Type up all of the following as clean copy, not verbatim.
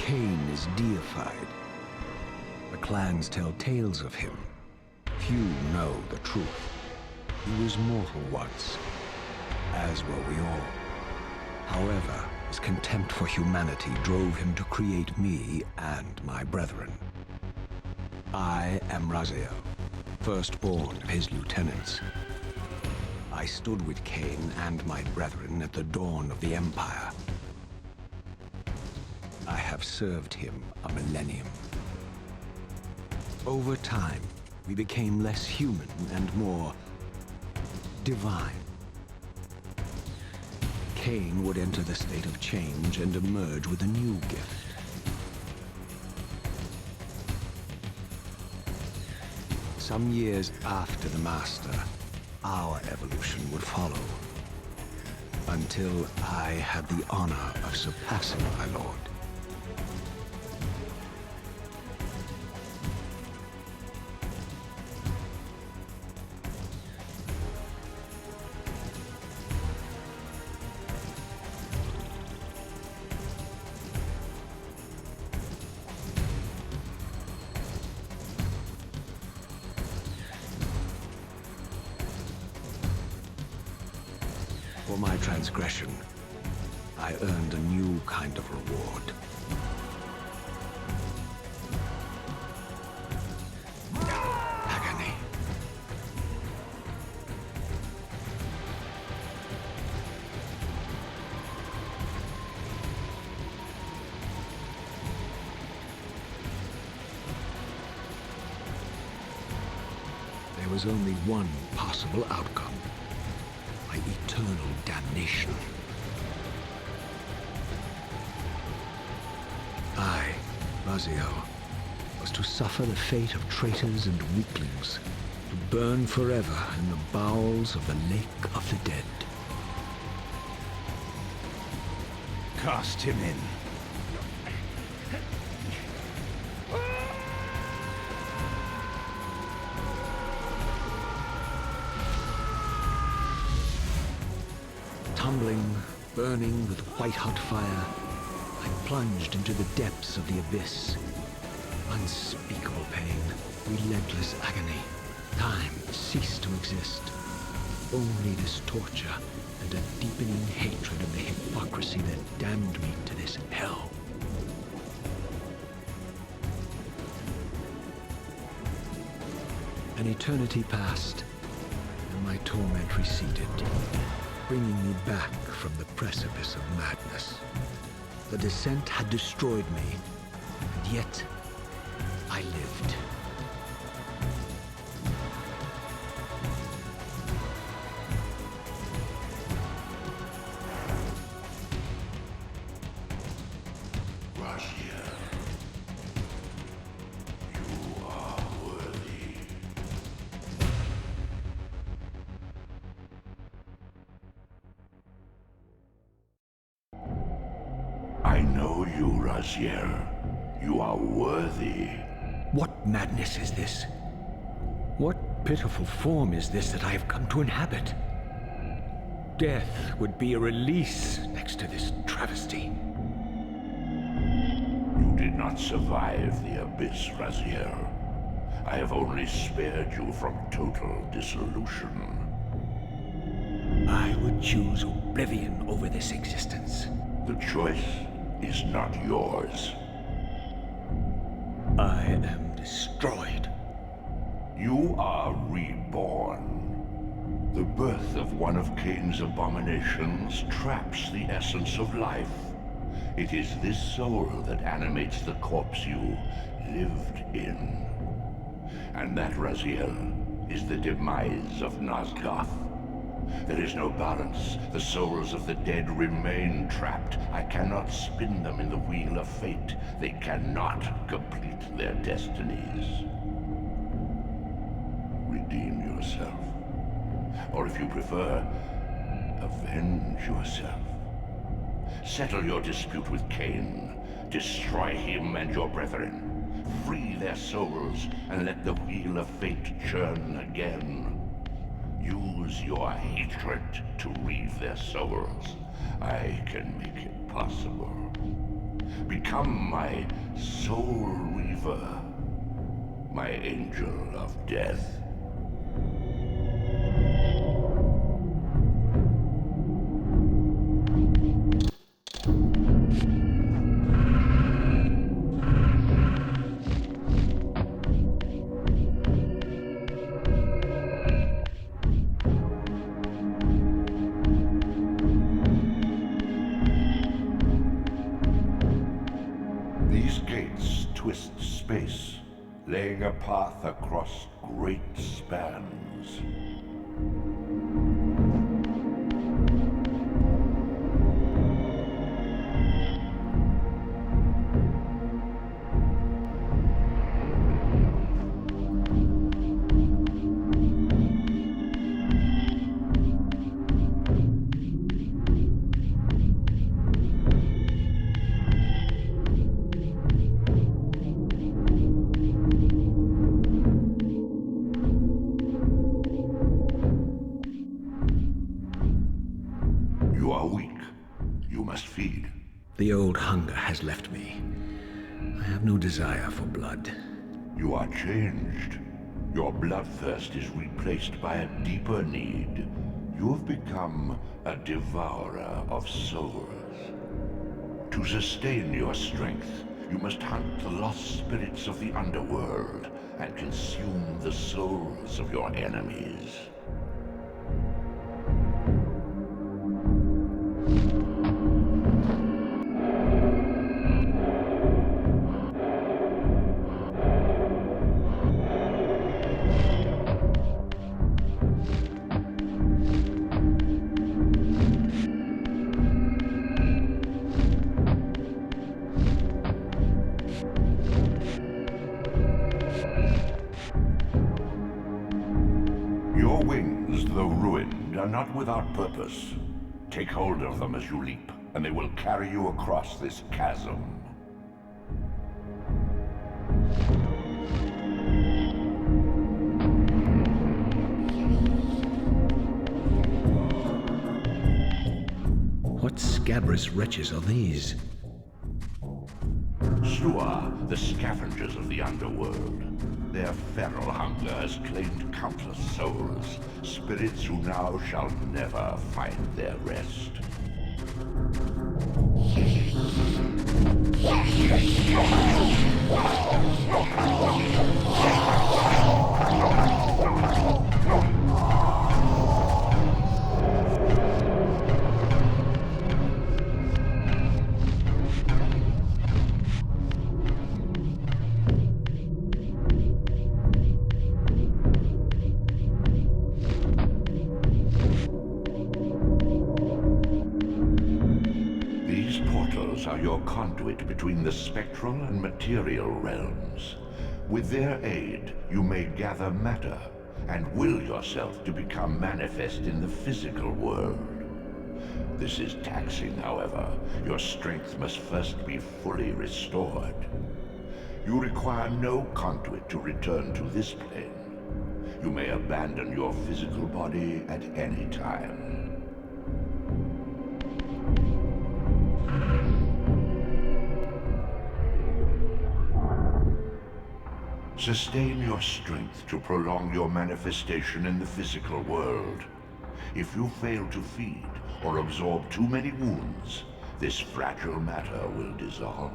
Kain is deified. The clans tell tales of him. Few know the truth. He was mortal once, as were we all. However, his contempt for humanity drove him to create me and my brethren. I am Raziel, firstborn of his lieutenants. I stood with Kain and my brethren at the dawn of the Empire. I have served him a millennium. Over time, we became less human and more divine. Kain would enter the state of change and emerge with a new gift. Some years after the Master, our evolution would follow, until I had the honor of surpassing my lord. For my transgression, I earned a new kind of reward. Agony. There was only one possible outcome. Eternal damnation. I, Raziel, was to suffer the fate of traitors and weaklings, to burn forever in the bowels of the Lake of the Dead. Cast him in. Tumbling, burning with white-hot fire, I plunged into the depths of the abyss. Unspeakable pain, relentless agony. Time ceased to exist. Only this torture and a deepening hatred of the hypocrisy that damned me to this hell. An eternity passed, and my torment receded, bringing me back from the precipice of madness. The descent had destroyed me, and yet I lived. Raziel, you are worthy. I know you, Raziel. You are worthy. What madness is this? What pitiful form is this that I have come to inhabit? Death would be a release next to this travesty. You did not survive the abyss, Raziel. I have only spared you from total dissolution. I would choose oblivion over this existence. The choice is not yours. I am destroyed. You are reborn. The birth of one of Kain's abominations traps the essence of life. It is this soul that animates the corpse you lived in. And that, Raziel, is the demise of Nosgoth. There is no balance. The souls of the dead remain trapped. I cannot spin them in the wheel of fate. They cannot complete their destinies. Redeem yourself. Or if you prefer, avenge yourself. Settle your dispute with Kain. Destroy him and your brethren. Free their souls and let the wheel of fate churn again. Use your hatred to reave their souls. I can make it possible. Become my Soul Reaver, my angel of death. These gates twist space, laying a path across great spans. You are weak. You must feed. The old hunger has left me. I have no desire for blood. You are changed. Your bloodthirst is replaced by a deeper need. You have become a devourer of souls. To sustain your strength, you must hunt the lost spirits of the underworld and consume the souls of your enemies. Your wings, though ruined, are not without purpose. Take hold of them as you leap, and they will carry you across this chasm. What scabrous wretches are these? Sua, the scavengers of the underworld. Their feral hunger has claimed countless souls, spirits who now shall never find their rest. These portals are your conduit between the spectral and material realms. With their aid, you may gather matter and will yourself to become manifest in the physical world. This is taxing, however. Your strength must first be fully restored. You require no conduit to return to this plane. You may abandon your physical body at any time. Sustain your strength to prolong your manifestation in the physical world. If you fail to feed or absorb too many wounds, this fragile matter will dissolve.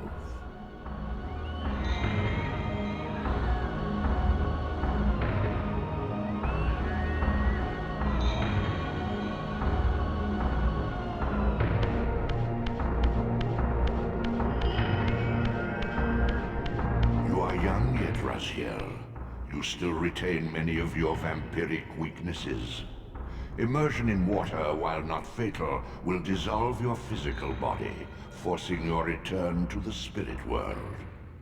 Raziel, you still retain many of your vampiric weaknesses. Immersion in water, while not fatal, will dissolve your physical body, forcing your return to the spirit world.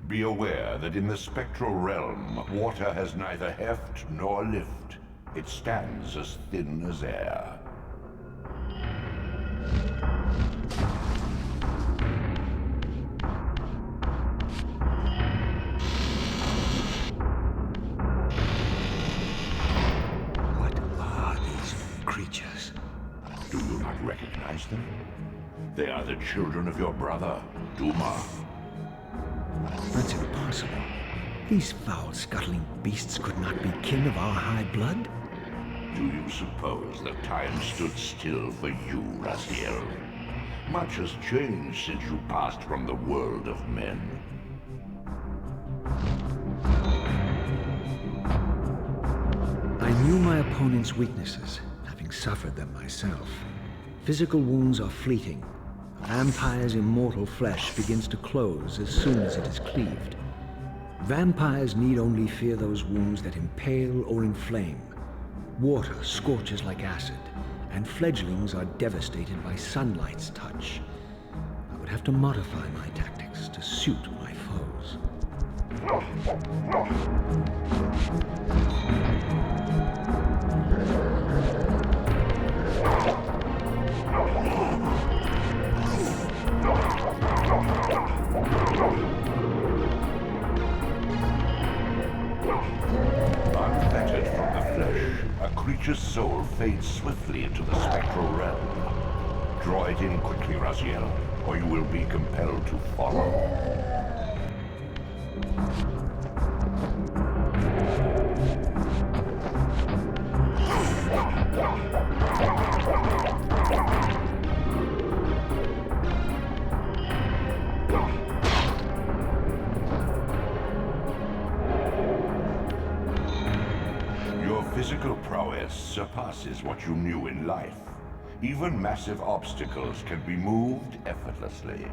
Be aware that in the spectral realm, water has neither heft nor lift. It stands as thin as air. What are these creatures? Do you you not recognize them? They are the children of your brother, Duma. That's impossible. These foul, scuttling beasts could not be kin of our high blood. Do you suppose that time stood still for you, Raziel? Much has changed since you passed from the world of men. I knew my opponent's weaknesses, having suffered them myself. Physical wounds are fleeting. A vampire's immortal flesh begins to close as soon as it is cleaved. Vampires need only fear those wounds that impale or inflame. Water scorches like acid, and fledglings are devastated by sunlight's touch. I would have to modify my tactics to suit my foes. Unfettered from the flesh, a creature's soul fades swiftly into the spectral realm. Draw it in quickly, Raziel, or you will be compelled to follow. Your physical prowess surpasses what you knew in life. Even massive obstacles can be moved effortlessly.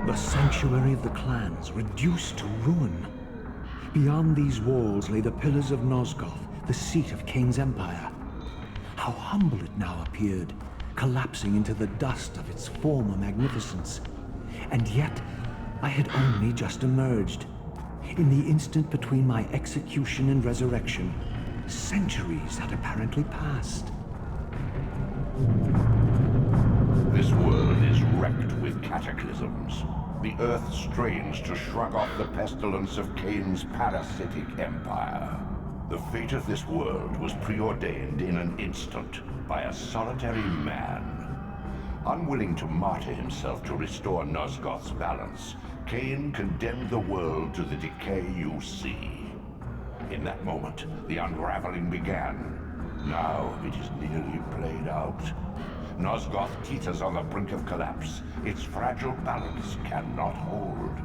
The sanctuary of the clans reduced to ruin. Beyond these walls lay the pillars of Nosgoth, the seat of Kain's empire. How humble it now appeared, collapsing into the dust of its former magnificence. And yet, I had only just emerged. In the instant between my execution and resurrection, centuries had apparently passed. This world is wrecked with cataclysms. The earth strains to shrug off the pestilence of Kain's parasitic empire. The fate of this world was preordained in an instant by a solitary man. Unwilling to martyr himself to restore Nosgoth's balance, Kain condemned the world to the decay you see. In that moment, the unraveling began. Now it is nearly played out. Nosgoth teeters on the brink of collapse. Its fragile balance cannot hold.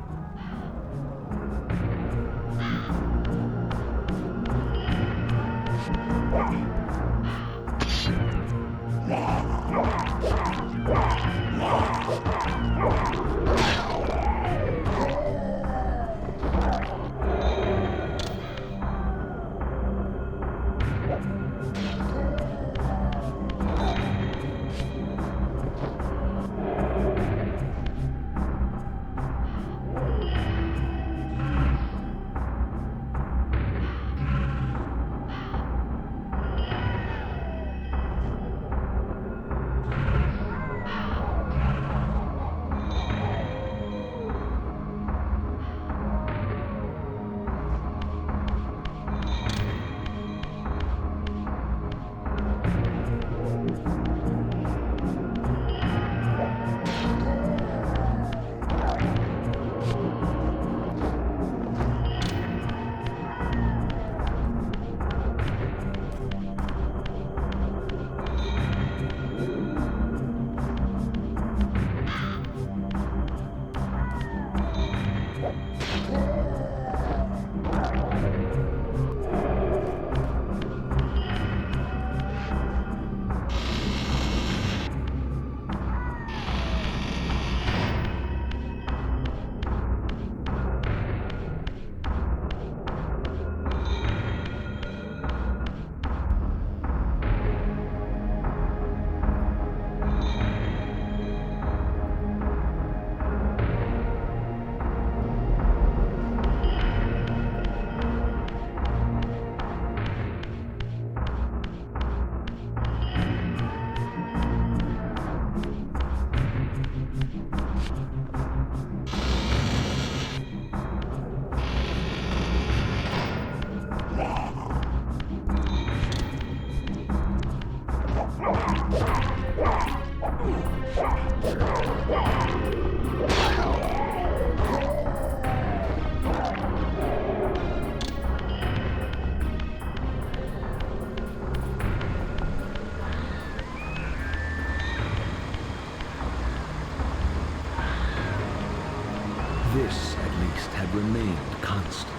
least, had remained constant.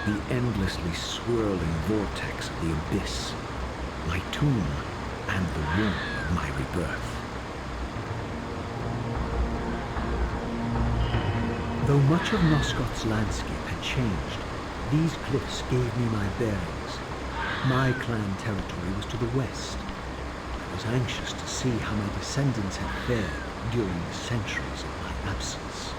The endlessly swirling vortex of the abyss, my tomb, and the womb of my rebirth. Though much of Nosgoth's landscape had changed, these cliffs gave me my bearings. My clan territory was to the west. I was anxious to see how my descendants had fared during the centuries of my absence.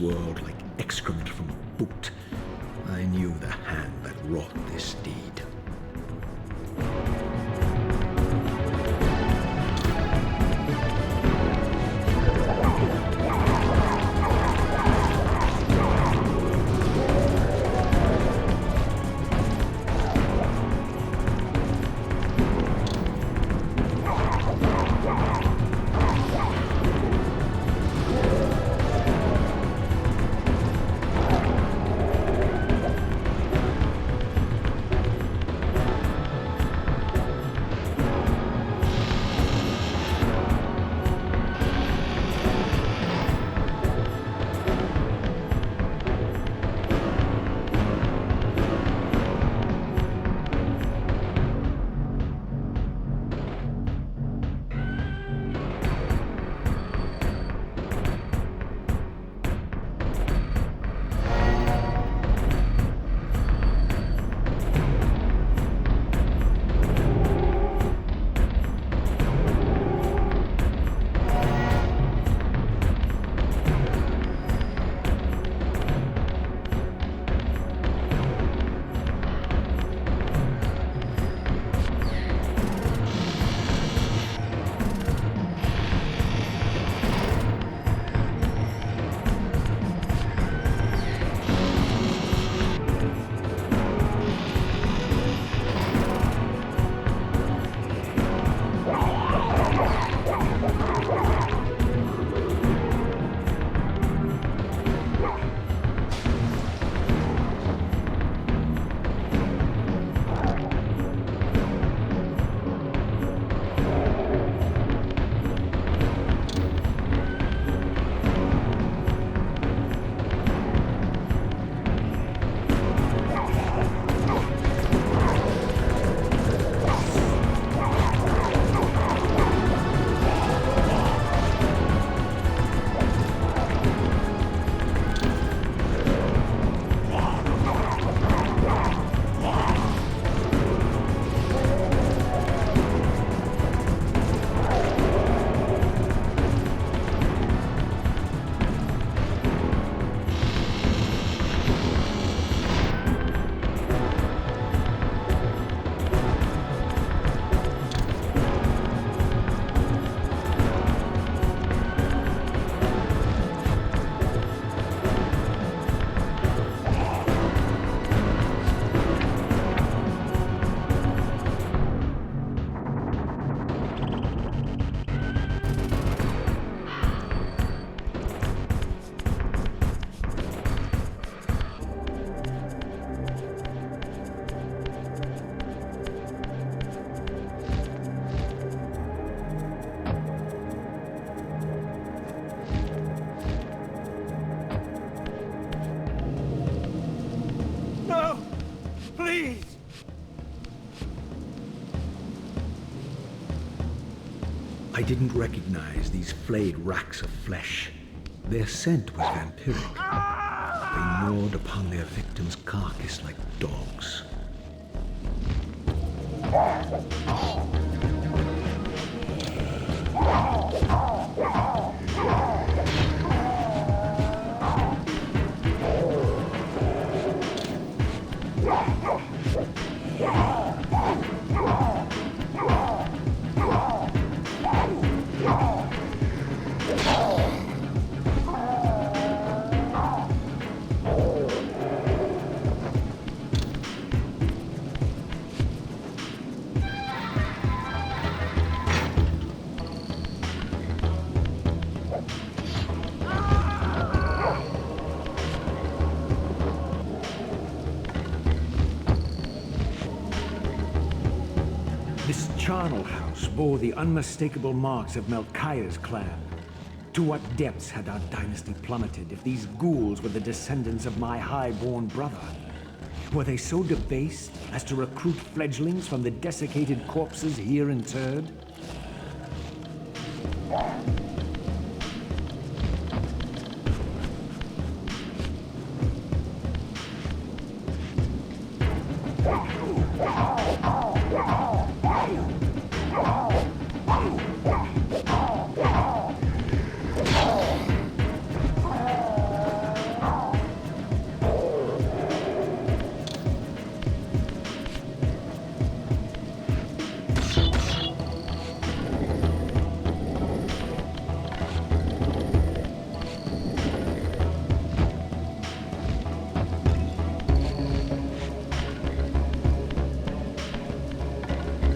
World like excrement from a boot. I knew the hand that wrought this deed. I didn't recognize these flayed racks of flesh. Their scent was vampiric. They gnawed upon their victim's carcass like dogs. This charnel house bore the unmistakable marks of Melchiah's clan. To what depths had our dynasty plummeted if these ghouls were the descendants of my high-born brother? Were they so debased as to recruit fledglings from the desiccated corpses here interred?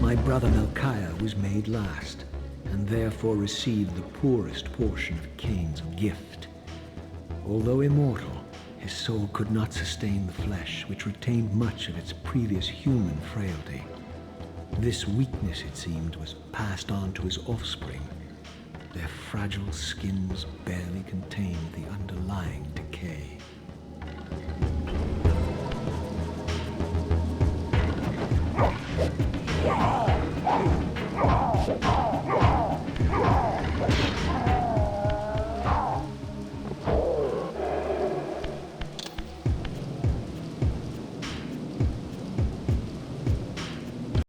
My brother Melchiah was made last, and therefore received the poorest portion of Kain's gift. Although immortal, his soul could not sustain the flesh, which retained much of its previous human frailty. This weakness, it seemed, was passed on to his offspring. Their fragile skins barely contained the underlying decay.